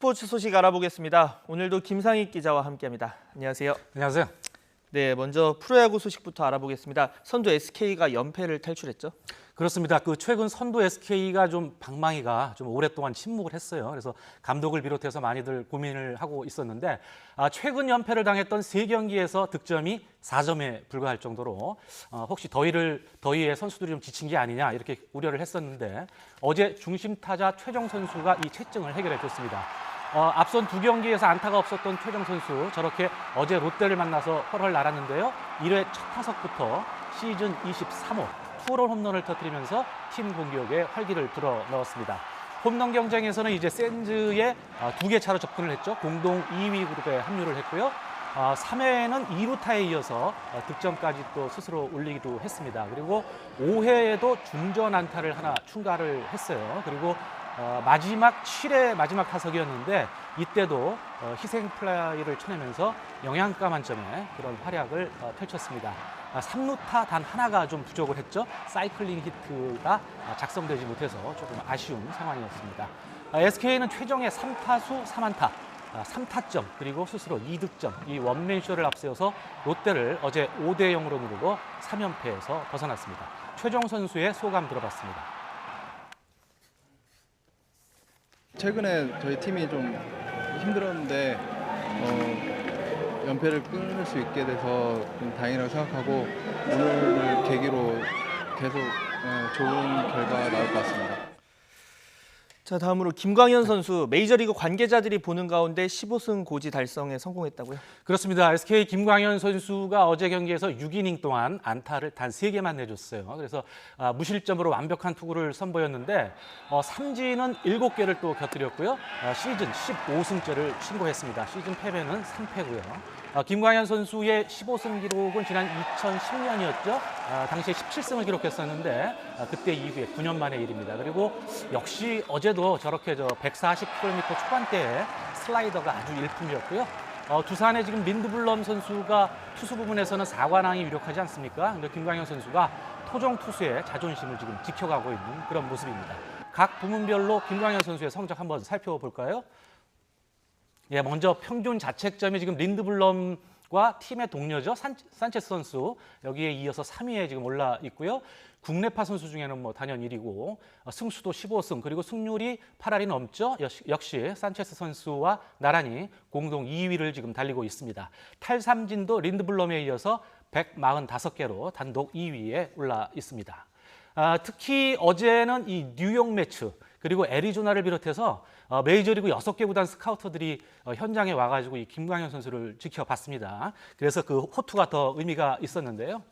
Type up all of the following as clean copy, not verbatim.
스포츠 소식 알아보겠습니다. 오늘도 김상익 기자와 함께합니다. 안녕하세요. 안녕하세요. 네, 먼저 프로야구 소식부터 알아보겠습니다. 선두 SK가 연패를 탈출했죠? 그렇습니다. 최근 선두 SK가 방망이가 오랫동안 침묵을 했어요. 그래서 감독을 비롯해서 많이들 고민을 하고 있었는데 최근 연패를 당했던 3경기에서 득점이 4점에 불과할 정도로 혹시 더위에 선수들이 좀 지친 게 아니냐 이렇게 우려를 했었는데 어제 중심 타자 최정 선수가 이 채증을 해결해 줬습니다. 앞선 2경기에서 안타가 없었던 최정 선수 저렇게 어제 롯데를 만나서 헐헐 날았는데요. 1회 첫 타석부터 시즌 23호 투런 홈런을 터뜨리면서 팀 공격에 활기를 불어넣었습니다. 홈런 경쟁에서는 이제 샌즈에 2개 차로 접근을 했죠. 공동 2위 그룹에 합류를 했고요. 3회에는 2루타에 이어서 득점까지 또 스스로 올리기도 했습니다. 그리고 5회에도 중전 안타를 하나 충가를 했어요. 그리고 마지막 7회 마지막 타석이었는데 이때도 희생 플라이를 쳐내면서 영양가 만점의 그런 활약을 펼쳤습니다. 3루타 단 하나가 좀 부족을 했죠. 사이클링 히트가 작성되지 못해서 조금 아쉬운 상황이었습니다. SK는 최정의 3타수 3안타, 3타점 그리고 스스로 2득점 이 원맨쇼를 앞세워서 롯데를 어제 5대0으로 누르고 3연패에서 벗어났습니다. 최정 선수의 소감 들어봤습니다. 최근에 저희 팀이 좀 힘들었는데 연패를 끊을 수 있게 돼서 좀 다행이라고 생각하고 오늘을 계기로 계속 좋은 결과 나올 것 같습니다. 자, 다음으로 김광현 선수 메이저리그 관계자들이 보는 가운데 15승 고지 달성에 성공했다고요? 그렇습니다. SK 김광현 선수가 어제 경기에서 6이닝 동안 안타를 단 3개만 내줬어요. 그래서 무실점으로 완벽한 투구를 선보였는데 삼진은 7개를 또 곁들였고요. 시즌 15승째를 신고했습니다. 시즌 패배는 3패고요. 김광현 선수의 15승 기록은 지난 2010년이었죠. 당시에 17승을 기록했었는데 그때 이후에 9년 만의 일입니다. 그리고 역시 어제도 저렇게 140km 초반대에 슬라이더가 아주 일품이었고요. 두산의 지금 린드블럼 선수가 투수 부분에서는 4관왕이 유력하지 않습니까? 근데 김광현 선수가 토종 투수의 자존심을 지금 지켜가고 있는 그런 모습입니다. 각 부문별로 김광현 선수의 성적 한번 살펴볼까요? 예, 먼저 평균 자책점이 지금 린드블럼과 팀의 동료죠. 산체스 선수 여기에 이어서 3위에 지금 올라 있고요. 국내파 선수 중에는 단연 1위고 승수도 15승 그리고 승률이 8할이 넘죠. 역시 산체스 선수와 나란히 공동 2위를 지금 달리고 있습니다. 탈삼진도 린드블럼에 이어서 145개로 단독 2위에 올라 있습니다. 특히 어제는 이 뉴욕 매츠 그리고 애리조나를 비롯해서 메이저리그 6개 구단 스카우터들이 현장에 와가지고 이 김광현 선수를 지켜봤습니다. 그래서 그 호투가 더 의미가 있었는데요.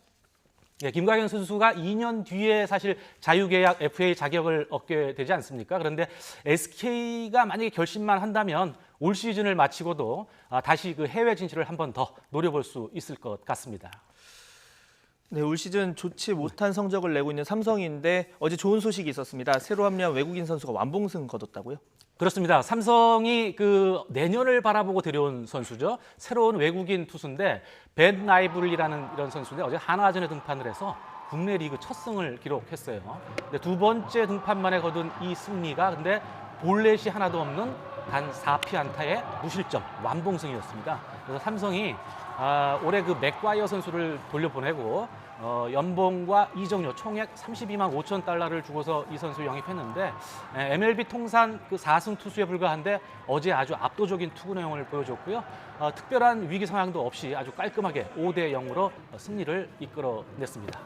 예, 김광현 선수가 2년 뒤에 사실 자유계약 FA 자격을 얻게 되지 않습니까? 그런데 SK가 만약에 결심만 한다면 올 시즌을 마치고도 다시 그 해외 진출을 한 번 더 노려볼 수 있을 것 같습니다. 네, 올 시즌 좋지 못한 성적을 내고 있는 삼성인데 어제 좋은 소식이 있었습니다. 새로 합류한 외국인 선수가 완봉승 거뒀다고요? 그렇습니다. 삼성이 내년을 바라보고 들여온 선수죠. 새로운 외국인 투수인데 벤 나이블이라는 이런 선수인데 어제 한화전에 등판을 해서 국내 리그 첫 승을 기록했어요. 근데 두 번째 등판만에 거둔 이 승리가 근데 볼넷이 하나도 없는 단 4피 안타의 무실점 완봉승이었습니다. 그래서 삼성이 올해 맥과이어 선수를 돌려보내고 연봉과 이적료 총액 32만 5천 달러를 주고서 이 선수 영입했는데 MLB 통산 4승 투수에 불과한데 어제 아주 압도적인 투구 내용을 보여줬고요. 특별한 위기 상황도 없이 아주 깔끔하게 5대0으로 승리를 이끌어냈습니다.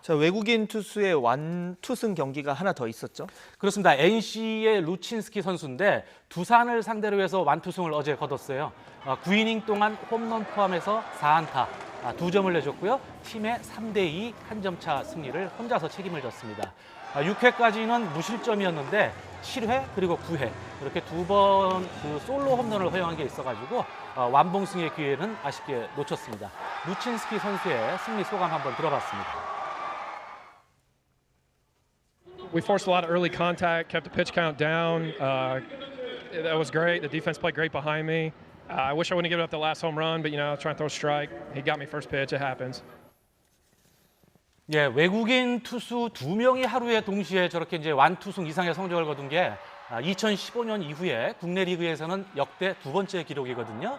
자, 외국인 투수의 완투승 경기가 하나 더 있었죠? 그렇습니다. NC의 루친스키 선수인데 두산을 상대로 해서 완투승을 어제 거뒀어요. 9이닝 동안 홈런 포함해서 4안타, 2점을 내줬고요. 팀의 3대2 한 점 차 승리를 혼자서 책임을 졌습니다. 6회까지는 무실점이었는데 7회 그리고 9회 이렇게 두 번 솔로 홈런을 허용한 게 있어가지고 완봉승의 기회는 아쉽게 놓쳤습니다. 루친스키 선수의 승리 소감 한번 들어봤습니다. We forced a lot of early contact, kept the pitch count down. That was great. The defense played great behind me. I wish I wouldn't have given up the last home run, but trying to throw a strike. He got me first pitch. It happens. 예, 외국인 투수 2명이 하루에 동시에 저렇게 이제 완투승 이상의 성적을 거둔 게 2015년 이후에 국내 리그에서는 역대 두 번째 기록이거든요.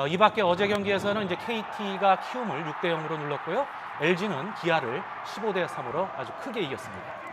이 밖에 어제 경기에서는 이제 KT가 키움을 6대 0으로 눌렀고요. LG는 기아를 15대 3으로 아주 크게 이겼습니다.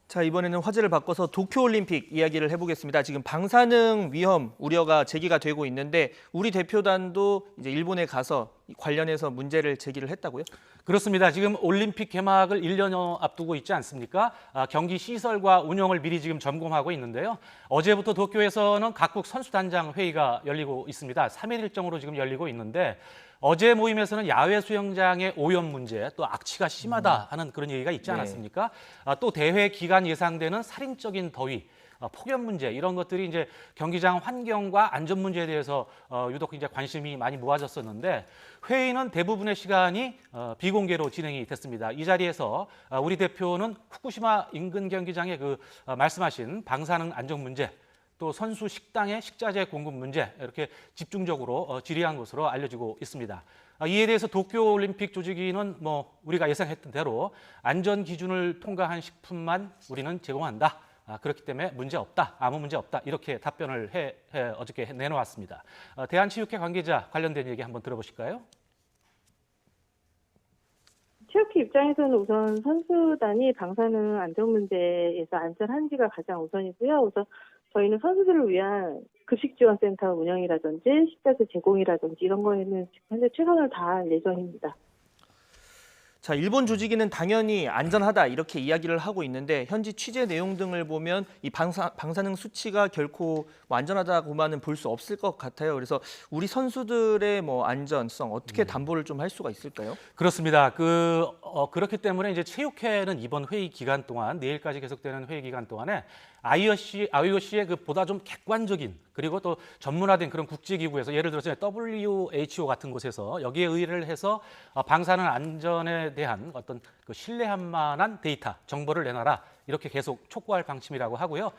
자, 이번에는 화제를 바꿔서 도쿄올림픽 이야기를 해보겠습니다. 지금 방사능 위험 우려가 제기가 되고 있는데 우리 대표단도 이제 일본에 가서 관련해서 문제를 제기를 했다고요? 그렇습니다. 지금 올림픽 개막을 1년여 앞두고 있지 않습니까? 경기 시설과 운영을 미리 지금 점검하고 있는데요. 어제부터 도쿄에서는 각국 선수단장 회의가 열리고 있습니다. 3일 일정으로 지금 열리고 있는데 어제 모임에서는 야외 수영장의 오염 문제, 또 악취가 심하다 하는 그런 얘기가 있지 않았습니까? 또 대회 기간 예상되는 살인적인 더위, 폭염 문제 이런 것들이 이제 경기장 환경과 안전 문제에 대해서 유독 이제 관심이 많이 모아졌었는데 회의는 대부분의 시간이 비공개로 진행이 됐습니다. 이 자리에서 우리 대표는 후쿠시마 인근 경기장의 그 말씀하신 방사능 안전 문제, 또 선수 식당의 식자재 공급 문제 이렇게 집중적으로 질의한 것으로 알려지고 있습니다. 이에 대해서 도쿄올림픽 조직위는 뭐 우리가 예상했던 대로 안전 기준을 통과한 식품만 우리는 제공한다. 그렇기 때문에 문제 없다, 아무 문제 없다 이렇게 답변을 어저께 내놓았습니다. 대한체육회 관계자 관련된 얘기 한번 들어보실까요? 체육회 입장에서는 우선 선수단이 방사능 안전 문제에서 안전한지가 가장 우선이고요. 우선 저희는 선수들을 위한 급식지원센터 운영이라든지 식자재 제공이라든지 이런 거에는 현재 최선을 다할 예정입니다. 자, 일본 조직위는 당연히 안전하다 이렇게 이야기를 하고 있는데 현지 취재 내용 등을 보면 이 방사능 수치가 결코 안전하다고만은 볼 수 없을 것 같아요. 그래서 우리 선수들의 뭐 안전성 어떻게 담보를 좀 할 수가 있을까요? 그렇습니다. 그렇기 때문에 이제 체육회는 이번 회의 기간 동안 내일까지 계속되는 회의 기간 동안에 IOC의 그 보다 좀 객관적인 그리고 또 전문화된 그런 국제기구에서 예를 들어서 WHO 같은 곳에서 여기에 의뢰를 해서 방사능 안전에 대한 어떤 그 신뢰할 만한 데이터, 정보를 내놔라 이렇게 계속 촉구할 방침이라고 하고요.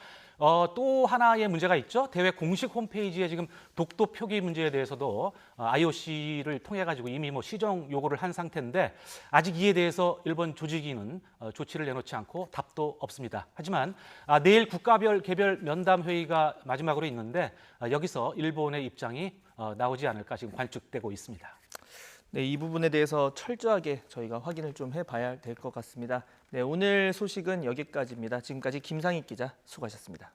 또 하나의 문제가 있죠. 대회 공식 홈페이지에 지금 독도 표기 문제에 대해서도 IOC를 통해 가지고 이미 뭐 시정 요구를 한 상태인데 아직 이에 대해서 일본 조직위는 조치를 내놓지 않고 답도 없습니다. 하지만 내일 국가별 개별 면담 회의가 마지막으로 있는데 여기서 일본의 입장이 나오지 않을까 지금 관측되고 있습니다. 네, 이 부분에 대해서 철저하게 저희가 확인을 좀 해봐야 될 것 같습니다. 네, 오늘 소식은 여기까지입니다. 지금까지 김상익 기자 수고하셨습니다.